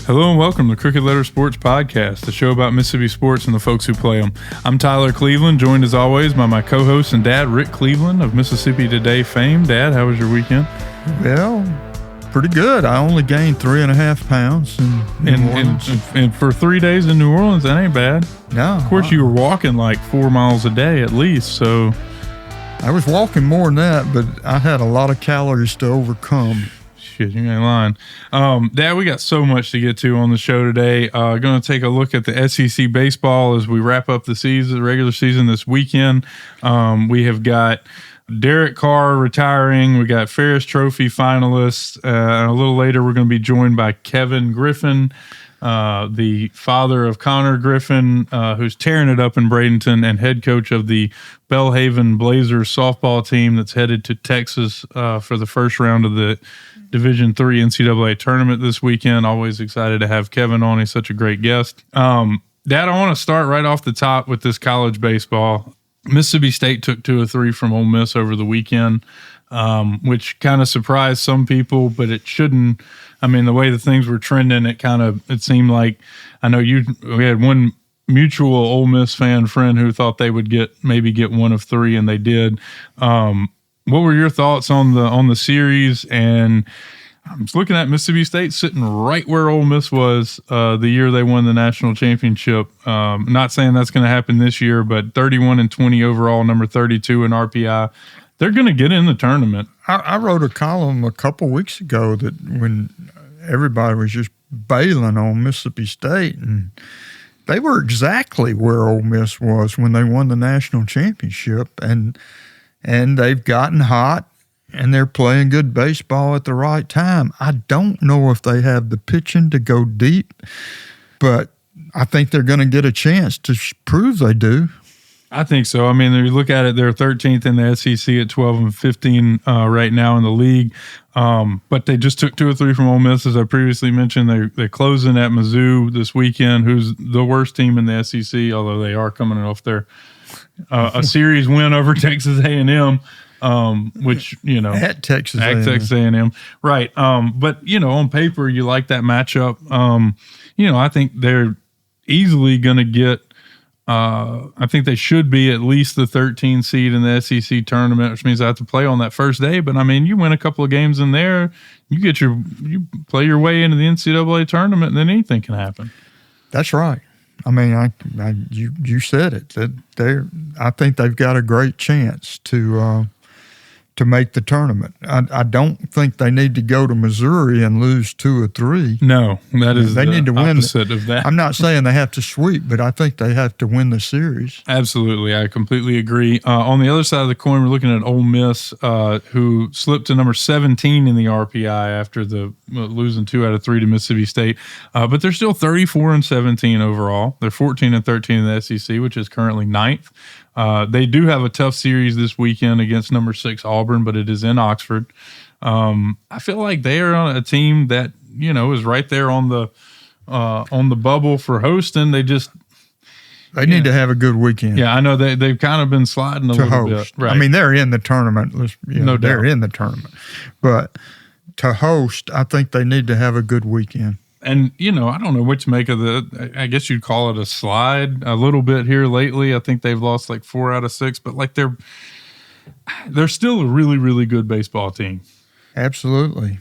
Hello and welcome to Crooked Letter Sports Podcast, the show about Mississippi sports and the folks who play them. I'm Tyler Cleveland, joined as always by my co-host and dad, Rick Cleveland of Mississippi Today fame. Dad, how was your weekend? Well, pretty good. I only gained 3.5 pounds in New Orleans. And for 3 days in New Orleans, that ain't bad. No. Of course, you were walking like 4 miles a day at least, so. I was walking more than that, but I had a lot of calories to overcome. Shit, you ain't lying. Dad, we got so much to get to on the show today. Going to take a look at the SEC baseball as we wrap up the regular season this weekend. We have got Derek Carr retiring. We got Ferriss Trophy finalists. A little later, we're going to be joined by Kevin Griffin, the father of Konnor Griffin, who's tearing it up in Bradenton and head coach of the Belhaven Blazers softball team that's headed to Texas for the first round of the Division III NCAA tournament this weekend. Always excited to have Kevin on. He's such a great guest. Dad, I want to start right off the top with this college baseball. Mississippi State took 2 of 3 from Ole Miss over the weekend, which kind of surprised some people, but it shouldn't. I mean, the way the things were trending, it seemed like, I know we had one mutual Ole Miss fan friend who thought they would maybe get 1 of 3, and they did. What were your thoughts on the series? And I'm just looking at Mississippi State sitting right where Ole Miss was the year they won the national championship. Not saying that's going to happen this year, but 31-20 overall, number 32 in RPI. They're going to get in the tournament. I wrote a column a couple weeks ago that when everybody was just bailing on Mississippi State, and they were exactly where Ole Miss was when they won the national championship, and they've gotten hot, and they're playing good baseball at the right time. I don't know if they have the pitching to go deep, but I think they're going to get a chance to prove they do. I think so. I mean, if you look at it, they're 13th in the SEC at 12-15 right now in the league. But they just took 2 or 3 from Ole Miss, as I previously mentioned. They're closing at Mizzou this weekend, who's the worst team in the SEC, although they are coming off their a series win over Texas A&M, which, at Texas A&M, right? But on paper, you like that matchup. I think they're easily going to get. I think they should be at least the 13 seed in the SEC tournament, which means I have to play on that first day. But I mean, you win a couple of games in there, you play your way into the NCAA tournament, and then anything can happen. That's right. I mean, you said it. That I think they've got a great chance to make the tournament. I don't think they need to go to Missouri and lose 2 or 3. No, that is they need to opposite win. Of that. I'm not saying they have to sweep, but I think they have to win the series. Absolutely, I completely agree. On the other side of the coin, we're looking at Ole Miss, who slipped to number 17 in the RPI after the losing 2 out of 3 to Mississippi State. But they're still 34-17 overall. They're 14-13 in the SEC, which is currently 9th. They do have a tough series this weekend against number 6 Auburn, but it is in Oxford. I feel like they are on a team that is right there on the bubble for hosting. They need to have a good weekend. Yeah, I know they've kind of been sliding a little bit. Right. I mean, they're in the tournament. No doubt. They're in the tournament, but to host, I think they need to have a good weekend. And, I don't know what to make of I guess you'd call it a slide a little bit here lately. I think they've lost like 4 out of 6, but like they're still a really, really good baseball team. Absolutely.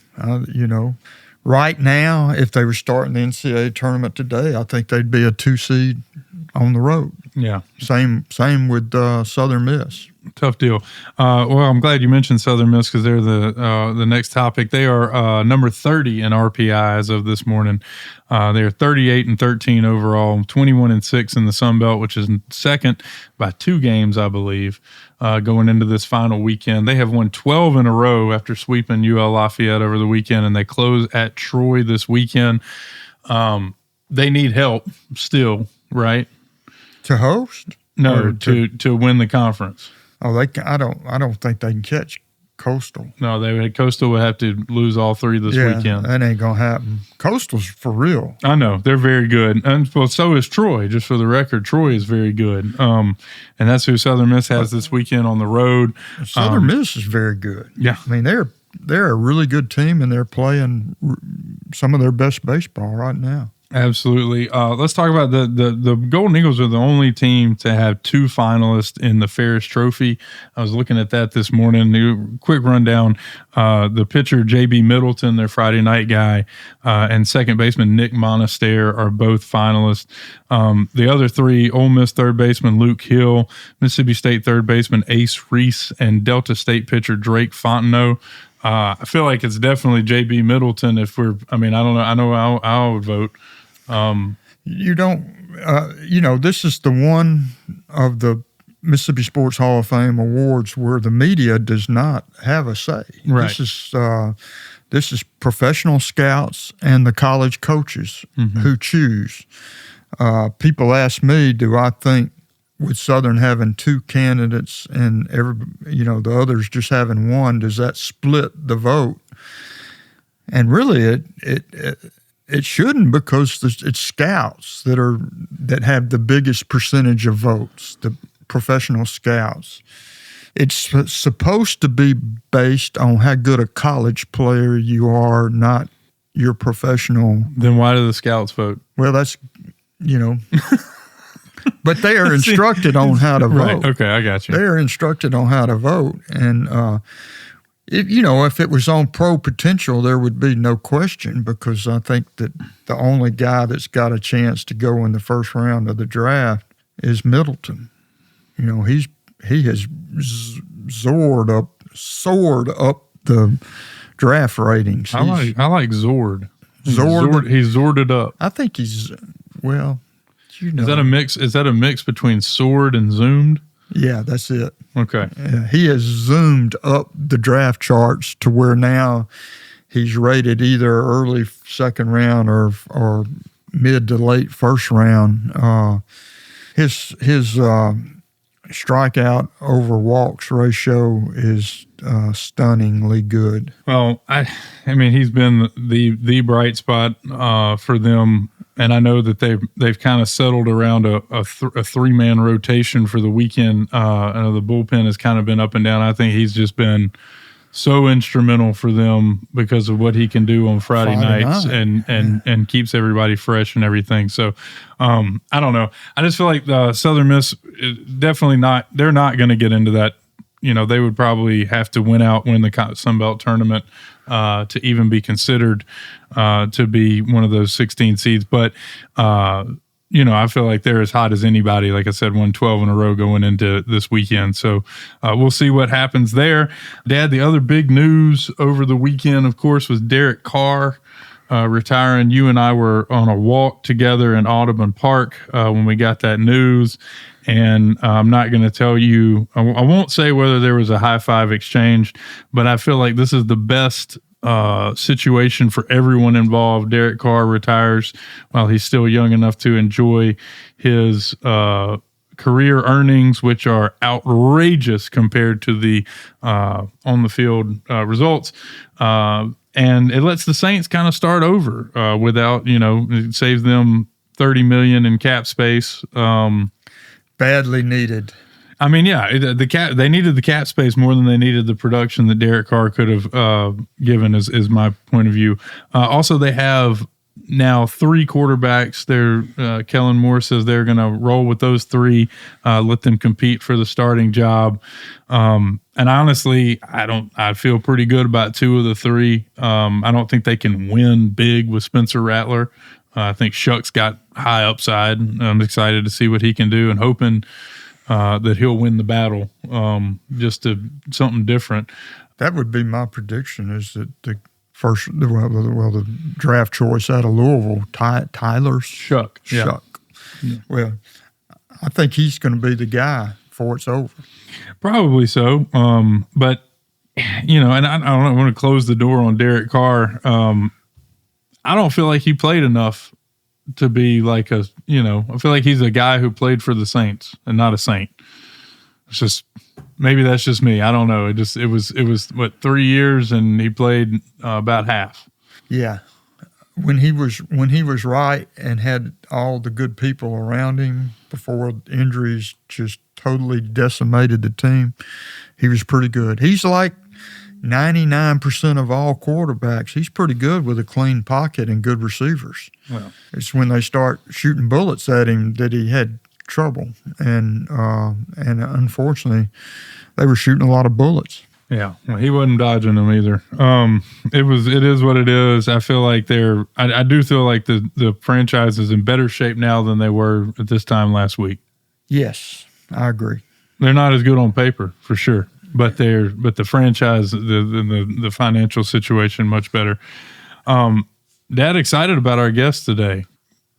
Right now, if they were starting the NCAA tournament today, I think they'd be a 2 seed on the road. Yeah. Same with Southern Miss. Tough deal. Well, I'm glad you mentioned Southern Miss because they're the next topic. They are number 30 in RPI as of this morning. They're 38-13 overall, 21-6 in the Sun Belt, which is second by 2 games, I believe, going into this final weekend. They have won 12 in a row after sweeping UL Lafayette over the weekend, and they close at Troy this weekend. They need help still, right? To host? No, to win the conference. Oh, I don't think they can catch Coastal. No, Coastal would have to lose all 3 this weekend. That ain't gonna happen. Coastal's for real. I know they're very good, and well, so is Troy. Just for the record, Troy is very good. And that's who Southern Miss has this weekend on the road. Southern Miss is very good. Yeah, I mean they're a really good team, and they're playing some of their best baseball right now. Absolutely. Let's talk about the Golden Eagles are the only team to have 2 finalists in the Ferriss Trophy. I was looking at that this morning. Quick rundown. The pitcher, J.B. Middleton, their Friday night guy, and second baseman Nick Monaster are both finalists. The other 3, Ole Miss third baseman Luke Hill, Mississippi State third baseman Ace Reese, and Delta State pitcher Drake Fontenot. I feel like it's definitely J.B. Middleton. I don't know. I know how I would vote. You don't, this is the one of the Mississippi Sports Hall of Fame awards where the media does not have a say. Right. This is professional scouts and the college coaches who choose. People ask me, do I think with Southern having 2 candidates and the others just having 1, does that split the vote? And really, it shouldn't, because it's scouts that have the biggest percentage of votes, the professional scouts. It's supposed to be based on how good a college player you are, not your professional. Then why do the scouts vote? Well, that's, but they are instructed on how to vote. Right. Okay, I got you. They are instructed on how to vote. And, if it was on pro potential, there would be no question, because I think that the only guy that's got a chance to go in the first round of the draft is Middleton. He has soared up the draft ratings. I like Zord. Zord. He's Zorded up. I think he's, well, Is that a mix? Is that a mix between soared and zoomed? Yeah, that's it. Okay. He has zoomed up the draft charts to where now he's rated either early second round or mid to late first round. His strikeout over walks ratio is stunningly good. Well, he's been the bright spot for them. And I know that they've kind of settled around a 3-man rotation for the weekend. I know the bullpen has kind of been up and down. I think he's just been so instrumental for them because of what he can do on Friday nights and keeps everybody fresh and everything. So I don't know. I just feel like Southern Miss is definitely not. They're not going to get into that. They would probably have to win the Sun Belt tournament to even be considered to be one of those 16 seeds. But, I feel like they're as hot as anybody. Like I said, won 12 in a row going into this weekend. So we'll see what happens there. Dad, the other big news over the weekend, of course, was Derek Carr retiring. You and I were on a walk together in Audubon Park when we got that news. And I'm not going to tell you, I won't say whether there was a high five exchange, but I feel like this is the best situation for everyone involved. Derek Carr retires while he's still young enough to enjoy his career earnings, which are outrageous compared to the on-the-field results. And it lets the Saints kind of start over without, it saves them $30 million in cap space. Badly needed. They needed the cap space more than they needed the production that Derek Carr could have given, is my point of view. Also, they have now 3 quarterbacks. Kellen Moore says they're going to roll with those 3, let them compete for the starting job. And honestly, I feel pretty good about 2 of the 3. I don't think they can win big with Spencer Rattler. I think Shuck's got high upside. I'm excited to see what he can do and hoping that he'll win the battle, just to something different. That would be my prediction, is that the draft choice out of Louisville, Tyler Shuck. Yeah. Well, I think he's going to be the guy before it's over. Probably so. But, and I don't want to close the door on Derek Carr. I don't feel like he played enough to be like I feel like he's a guy who played for the Saints and not a Saint. It's just, maybe that's just me. I don't know. It was what, 3 years, and he played about half. Yeah. When he was right and had all the good people around him before injuries just totally decimated the team, he was pretty good. He's like 99% of all quarterbacks, he's pretty good with a clean pocket and good receivers. Well, it's when they start shooting bullets at him that he had trouble. And unfortunately, they were shooting a lot of bullets. yeah, well, he wasn't dodging them either. It is what it is. I feel like I do feel like the franchise is in better shape now than they were at this time last week. Yes, I agree. They're not as good on paper for sure, but the franchise, the financial situation much better. Dad, excited about our guest today,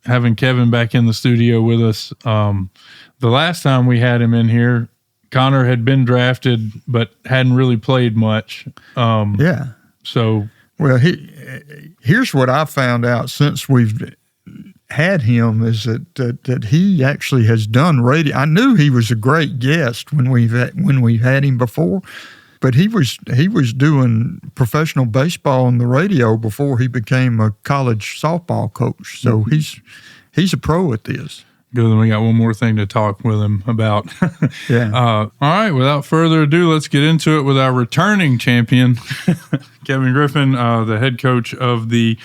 having Kevin back in the studio with us. The last time we had him in here, Konnor had been drafted, but hadn't really played much. Yeah. So, well, here's what I found out since we've had him is that he actually has done radio. I knew he was a great guest when we've had him before, but he was doing professional baseball on the radio before he became a college softball coach. So he's a pro at this. good. Then we got one more thing to talk with him about. Yeah. All right. Without further ado, let's get into it with our returning champion, Kevin Griffin, the head coach of the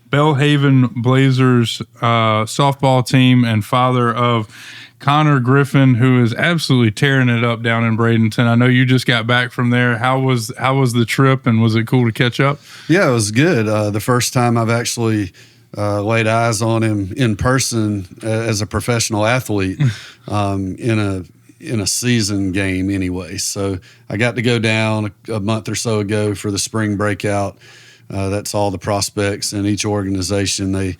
Belhaven Blazers softball team and father of Konnor Griffin, who is absolutely tearing it up down in Bradenton. I know you just got back from there. How was the trip, and was it cool to catch up? Yeah, it was good. The first time I've actually laid eyes on him in person as a professional athlete in a season game anyway. So I got to go down a month or so ago for the spring breakout. That's all the prospects in each organization. They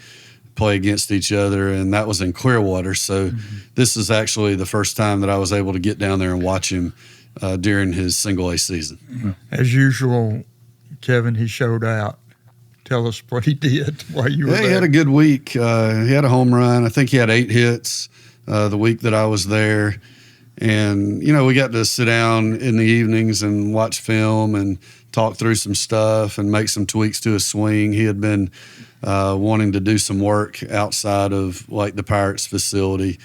play against each other, and that was in Clearwater. So this is actually the first time that I was able to get down there and watch him during his single-A season. As usual, Kevin, he showed out. Tell us what he did while you were there. He had a good week. He had a home run. I think he had 8 hits the week that I was there. And, we got to sit down in the evenings and watch film and talk through some stuff and make some tweaks to his swing. He had been wanting to do some work outside of, like, the Pirates facility.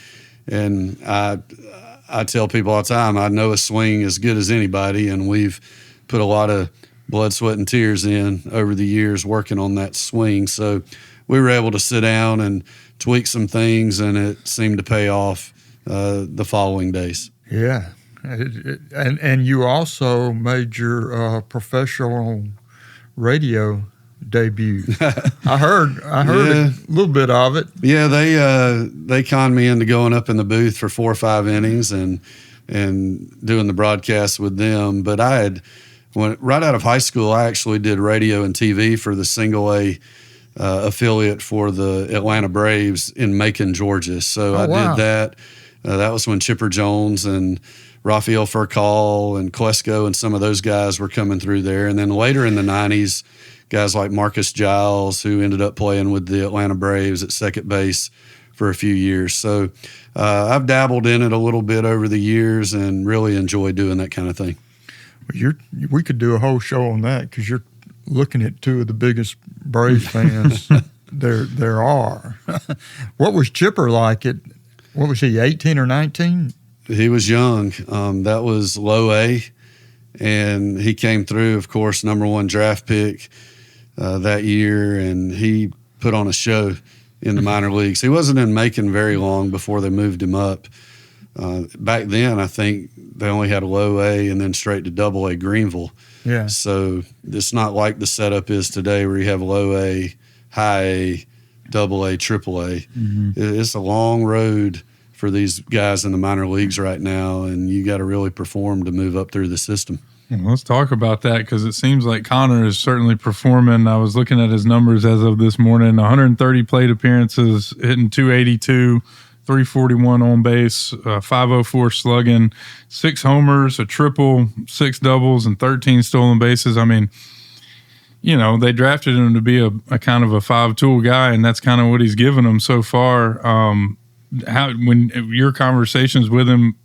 And I tell people all the time, I know his swing as good as anybody, and we've put a lot of blood, sweat, and tears in over the years working on that swing. So we were able to sit down and tweak some things, and it seemed to pay off the following days. Yeah. And you also made your professional radio debut. I heard a little bit of it. Yeah, they conned me into going up in the booth for 4 or 5 innings and doing the broadcast with them. But right out of high school, I actually did radio and TV for the single-A affiliate for the Atlanta Braves in Macon, Georgia. So I did that. That was when Chipper Jones and Rafael Furcal and Klesko and some of those guys were coming through there. And then later in the 90s, guys like Marcus Giles, who ended up playing with the Atlanta Braves at second base for a few years. So I've dabbled in it a little bit over the years and really enjoy doing that kind of thing. We could do a whole show on that because you're looking at 2 of the biggest Braves fans there are. What was Chipper like? What was he, 18 or 19? He was young. That was low A, and he came through, of course, #1 draft pick that year, and he put on a show in the minor leagues. He wasn't in Macon very long before they moved him up. Back then, I think they only had a low A and then straight to AA Greenville. Yeah. So it's not like the setup is today where you have low A, high A, AA, AAA. It's a long road for these guys in the minor leagues right now, and you got to really perform to move up through the system. Well, let's talk about that because it seems like Konnor is certainly performing. I was looking at his numbers as of this morning, 130 plate appearances, hitting .282, 341 on base, 504 slugging, 6 homers, a triple, 6 doubles, and 13 stolen bases. I mean, they drafted him to be a kind of a 5-tool guy, and that's kind of what he's given them so far. When your conversations with him,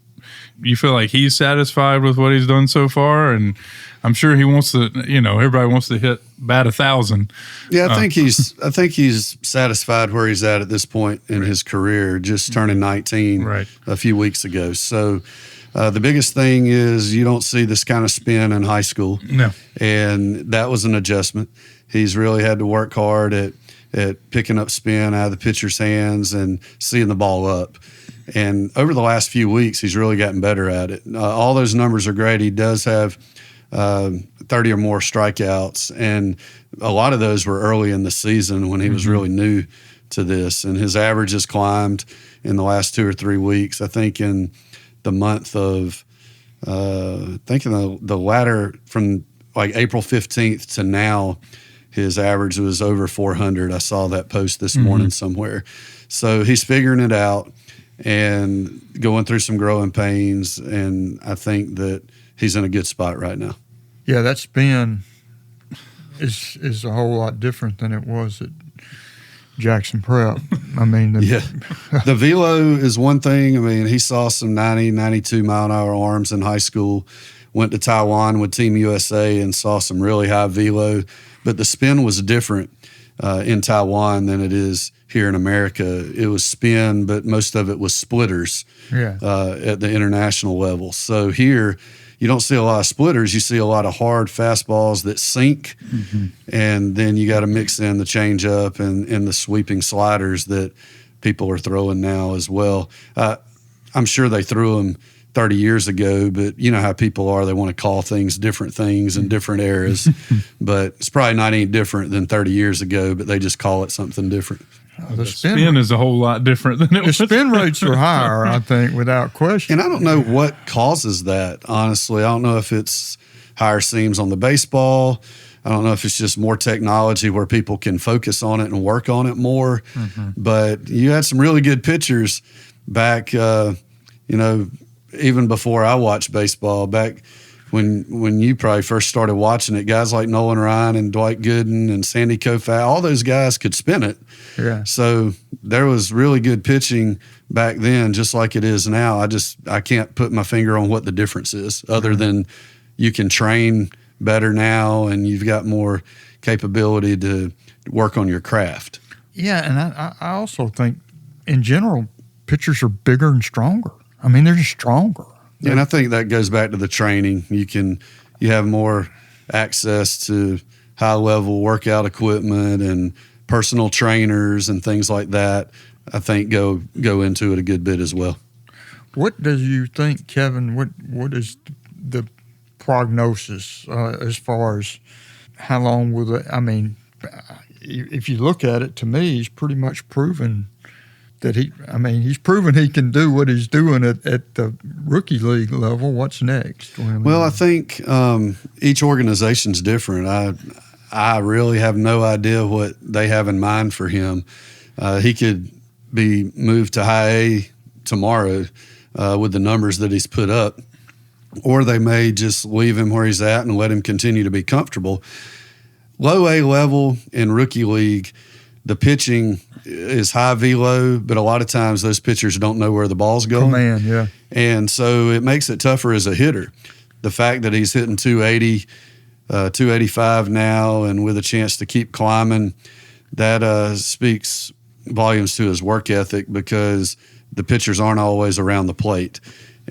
you feel like he's satisfied with what he's done so far? And I'm sure he wants to, everybody wants to bat 1,000. Yeah, I think he's satisfied where he's at this point in his career, just turning 19 right. a few weeks ago. So The biggest thing is you don't see this kind of spin in high school. No. And that was an adjustment. He's really had to work hard at picking up spin out of the pitcher's hands and seeing the ball up. And over the last few weeks, he's really gotten better at it. All those numbers are great. He does have 30 or more strikeouts, and a lot of those were early in the season when he was really new to this. And his average has climbed in the last 2 or 3 weeks. I think in the month of, the latter from like April 15th to now, his average was over 400. I saw that post this morning somewhere. So he's figuring it out and going through some growing pains, and I think that he's in a good spot right now. Yeah, that spin is a whole lot different than it was at Jackson Prep. I mean, the velo is one thing. I mean, he saw some 90, 92 mile an hour arms in high school, went to Taiwan with Team USA and saw some really high velo, but the spin was different in Taiwan than it is here in America. It was spin, but most of it was splitters at the international level. So here, you don't see a lot of splitters. You see a lot of hard fastballs that sink, and then you got to mix in the changeup and the sweeping sliders that people are throwing now as well. I'm sure they threw them 30 years ago, but you know how people are. They want to call things different things in different eras, but it's probably not any different than 30 years ago, but they just call it something different. The spin is a whole lot different than it was. The spin rates are higher, I think, without question. And I don't know what causes that, honestly. I don't know if it's higher seams on the baseball. I don't know if it's just more technology where people can focus on it and work on it more. But you had some really good pitchers back, even before I watched baseball, back when you probably first started watching it. Guys like Nolan Ryan and Dwight Gooden and Sandy Koufax, all those guys could spin it. Yeah. So there was really good pitching back then, just like it is now. I can't put my finger on what the difference is, other than you can train better now and you've got more capability to work on your craft. Yeah, and I also think in general, pitchers are bigger and stronger. I mean, they're just stronger. And I think that goes back to the training. You have more access to high level workout equipment and personal trainers and things like that. I think go into it a good bit as well. What do you think, Kevin? What is the prognosis as far as how long will it? I mean, if you look at it, to me, he's pretty much proven that he's proven he can do what he's doing at the rookie league level. What's next? Well, I think each organization's different. I really have no idea what they have in mind for him. He could be moved to high A tomorrow with the numbers that he's put up, or they may just leave him where he's at and let him continue to be comfortable. Low A level in rookie league, the pitching is high velo, but a lot of times those pitchers don't know where the ball's going. Command, yeah. And so it makes it tougher as a hitter. The fact that he's hitting 280, 285 now, and with a chance to keep climbing, that speaks volumes to his work ethic, because the pitchers aren't always around the plate.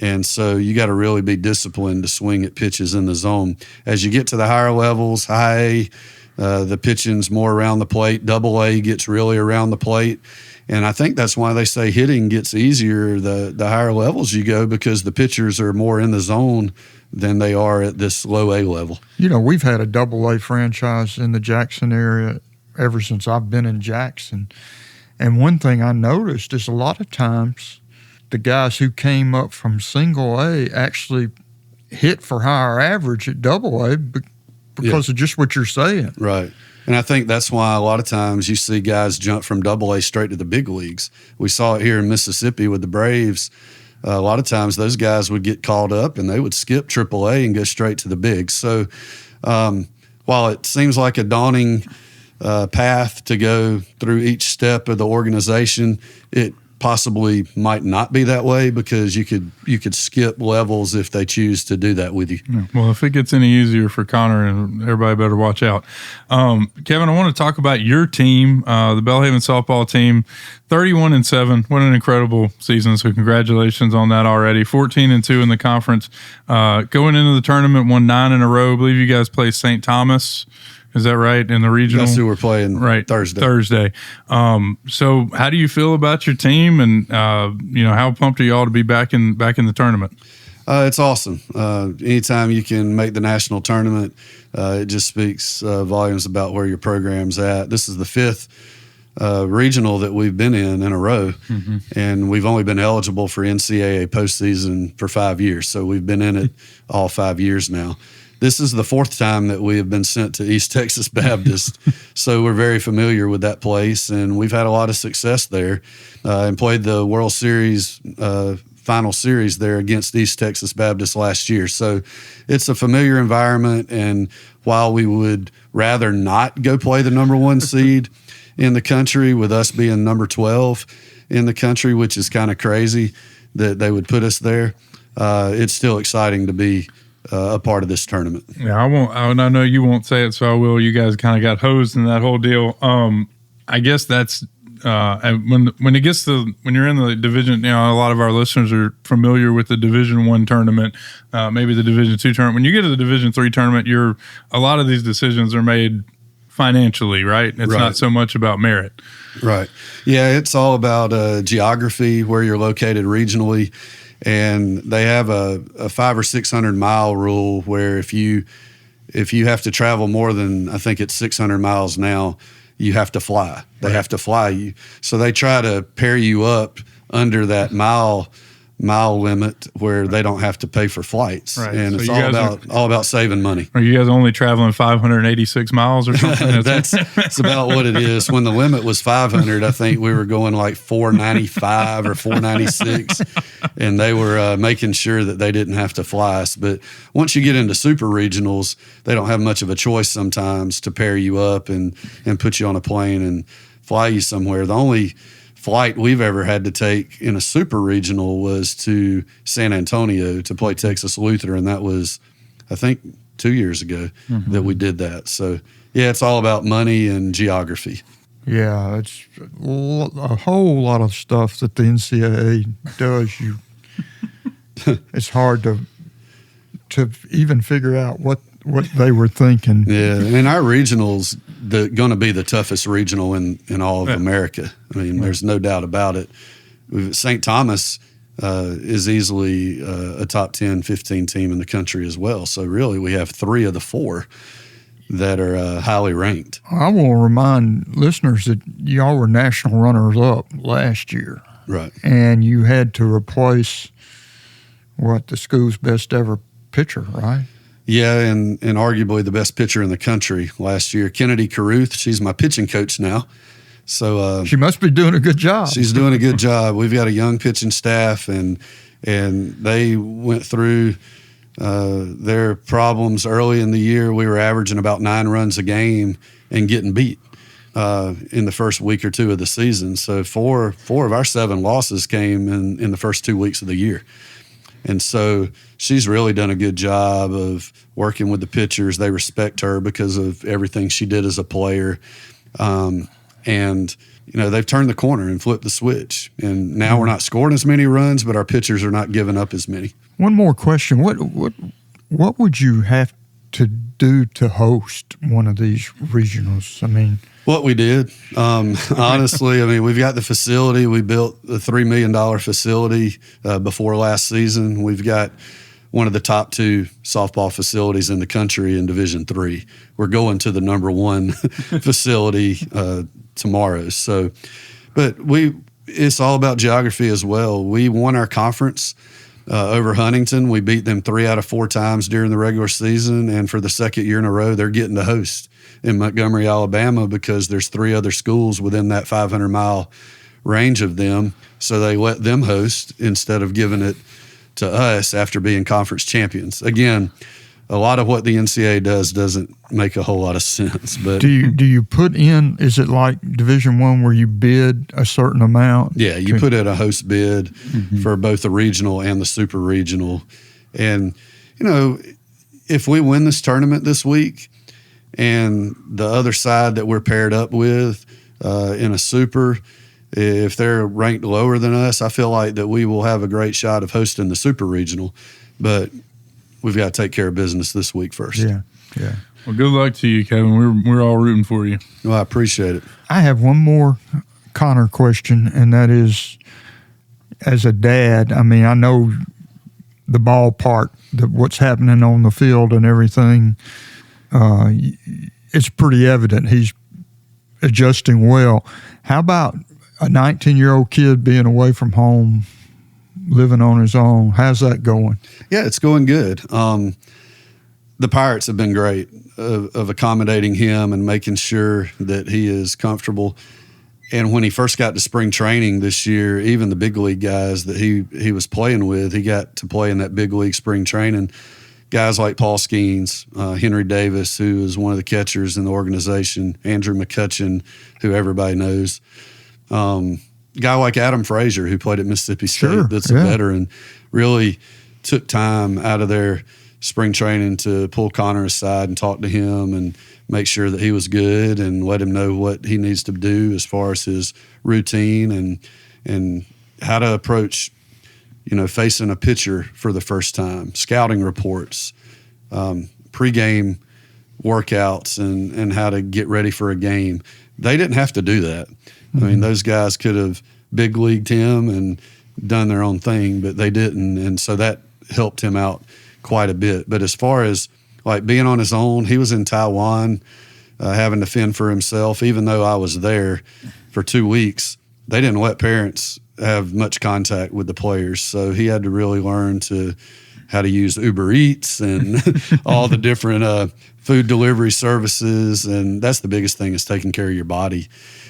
And so you got to really be disciplined to swing at pitches in the zone. As you get to the higher levels, high A, the pitching's more around the plate. Double A gets really around the plate. And I think that's why they say hitting gets easier the higher levels you go, because the pitchers are more in the zone than they are at this low A level. You know, we've had a double A franchise in the Jackson area ever since I've been in Jackson. And one thing I noticed is a lot of times the guys who came up from single A actually hit for higher average at double A because of just what you're saying. Right. And I think that's why a lot of times you see guys jump from double A straight to the big leagues. We saw it here in Mississippi with the Braves. A lot of times those guys would get called up and they would skip triple A and go straight to the bigs. So while it seems like a daunting path to go through each step of the organization, it possibly might not be that way, because you could skip levels if they choose to do that with you. Well, if it gets any easier for Konnor, and everybody better watch out. Kevin, I want to talk about your team, the Belhaven softball team, 31-7. What an incredible season! So congratulations on that already. 14-2 in the conference. Going into the tournament, won 9 in a row. I believe you guys play St. Thomas. Is that right? In the regional? That's who we're playing Thursday. So how do you feel about your team, and how pumped are you all to be back in the tournament? It's awesome. Anytime you can make the national tournament, it just speaks volumes about where your program's at. This is the 5th regional that we've been in a row, and we've only been eligible for NCAA postseason for 5 years. So we've been in it all 5 years now. This is the 4th time that we have been sent to East Texas Baptist, so we're very familiar with that place, and we've had a lot of success there, and played the World Series final series there against East Texas Baptist last year. So it's a familiar environment, and while we would rather not go play the number 1 seed in the country, with us being number 12 in the country, which is kind of crazy that they would put us there, it's still exciting to be a part of this tournament. Yeah, I won't. I know you won't say it, so I will. You guys kind of got hosed in that whole deal. I guess that's when it gets to when you're in the division. A lot of our listeners are familiar with the Division I tournament, maybe the Division II tournament. When you get to the Division III tournament, a lot of these decisions are made financially, right? It's not so much about merit. Right. Yeah, it's all about geography, where you're located regionally. And they have a 500 or 600 mile rule, where if you have to travel more than, I think it's 600 miles now, you have to fly. They have to fly you. So they try to pair you up under that mile limit, where they don't have to pay for flights. Right. And so it's all about saving money. Are you guys only traveling 586 miles or something? That's about what it is. When the limit was 500, I think we were going like 495 or 496, and they were making sure that they didn't have to fly us. But once you get into super regionals, they don't have much of a choice sometimes to pair you up and put you on a plane and fly you somewhere. The only flight we've ever had to take in a super regional was to San Antonio to play Texas Lutheran. That was, I think, 2 years ago that we did that. So, yeah, it's all about money and geography. Yeah, it's a whole lot of stuff that the NCAA does. It's hard to even figure out what they were thinking. Yeah, and our regional's going to be the toughest regional in all of America. I mean, there's no doubt about it. St. Thomas is easily a top 10, 15 team in the country as well. So really, we have 3 of the 4 that are highly ranked. I will remind listeners that y'all were national runners-up last year. Right. And you had to replace, the school's best ever pitcher, right? Yeah, and arguably the best pitcher in the country last year. Kennedy Caruth, she's my pitching coach now. So she must be doing a good job. She's doing a good job. We've got a young pitching staff, and they went through their problems early in the year. We were averaging about 9 runs a game and getting beat in the first week or 2 of the season. So 4 of our 7 losses came in the first 2 weeks of the year. And so she's really done a good job of working with the pitchers. They respect her because of everything she did as a player. And, they've turned the corner and flipped the switch. And now we're not scoring as many runs, but our pitchers are not giving up as many. One more question. What would you have to do to host one of these regionals? I mean, what we did, honestly, we've got the facility. We built a $3 million facility before last season. We've got one of the top 2 softball facilities in the country in Division III. We're going to the number 1 facility tomorrow. So, but it's all about geography as well. We won our conference over Huntington. We beat them 3 out of 4 times during the regular season, and for the second year in a row, they're getting to host in Montgomery, Alabama, because there's 3 other schools within that 500-mile range of them. So they let them host instead of giving it to us after being conference champions. Again, a lot of what the NCAA does doesn't make a whole lot of sense. But do you put in? Is it like Division I where you bid a certain amount? Yeah, you put in a host bid for both the regional and the super regional, and if we win this tournament this week, and the other side that we're paired up with in a super, if they're ranked lower than us, I feel like that we will have a great shot of hosting the super regional, but we've got to take care of business this week first. Yeah. Well, good luck to you, Kevin. We're all rooting for you. Well, I appreciate it. I have one more Konnor question, and that is, as a dad, I mean, I know the ballpark, what's happening on the field and everything, it's pretty evident he's adjusting well. How about a 19-year-old kid being away from home, living on his own? How's that going? Yeah, it's going good. The Pirates have been great of accommodating him and making sure that he is comfortable. And when he first got to spring training this year, even the big league guys that he was playing with, he got to play in that big league spring training. Guys like Paul Skeens, Henry Davis, who is one of the catchers in the organization, Andrew McCutcheon, who everybody knows. Guy like Adam Frazier, who played at Mississippi State, that's a veteran, really took time out of their spring training to pull Konnor aside and talk to him and make sure that he was good and let him know what he needs to do as far as his routine and how to approach, facing a pitcher for the first time, scouting reports, pregame workouts, and how to get ready for a game. They didn't have to do that. I mean, those guys could have big leagued him and done their own thing, but they didn't. And so that helped him out quite a bit. But as far as like being on his own, he was in Taiwan having to fend for himself. Even though I was there for 2 weeks, they didn't let parents have much contact with the players. So he had to really learn how to use Uber Eats and all the different food delivery services. And that's the biggest thing, is taking care of your body.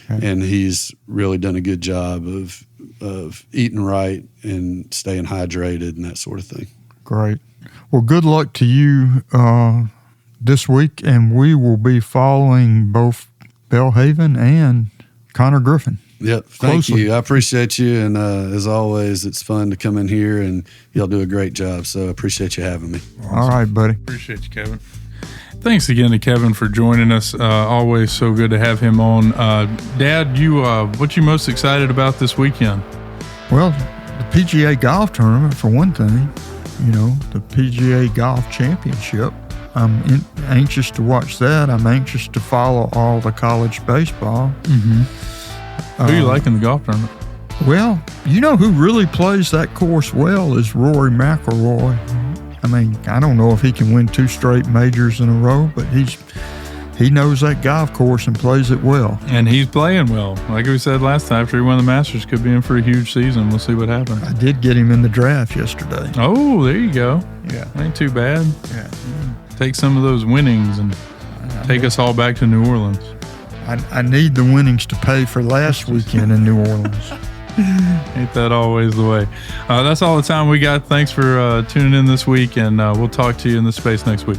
Okay. And he's really done a good job of eating right and staying hydrated and that sort of thing. Great. Well, good luck to you this week, and we will be following both Belhaven and Konnor Griffin. Yep. Thank you. I appreciate you. And as always, it's fun to come in here, and y'all do a great job. So I appreciate you having me. Awesome. All right, buddy. Appreciate you, Kevin. Thanks again to Kevin for joining us. Always so good to have him on. Dad, what you most excited about this weekend? Well, the PGA golf tournament, for one thing. The PGA Golf Championship. I'm anxious to watch that. I'm anxious to follow all the college baseball. Mm-hmm. Who do you like in the golf tournament? Well, who really plays that course well is Rory McIlroy. I mean, I don't know if he can win 2 straight majors in a row, but he knows that golf course and plays it well. And he's playing well. Like we said last time, after he won the Masters, could be in for a huge season. We'll see what happens. I did get him in the draft yesterday. Oh, there you go. Yeah. Ain't too bad. Yeah. Take some of those winnings and take us all back to New Orleans. I need the winnings to pay for last weekend in New Orleans. Ain't that always the way? That's all the time we got. Thanks for tuning in this week, and we'll talk to you in the space next week.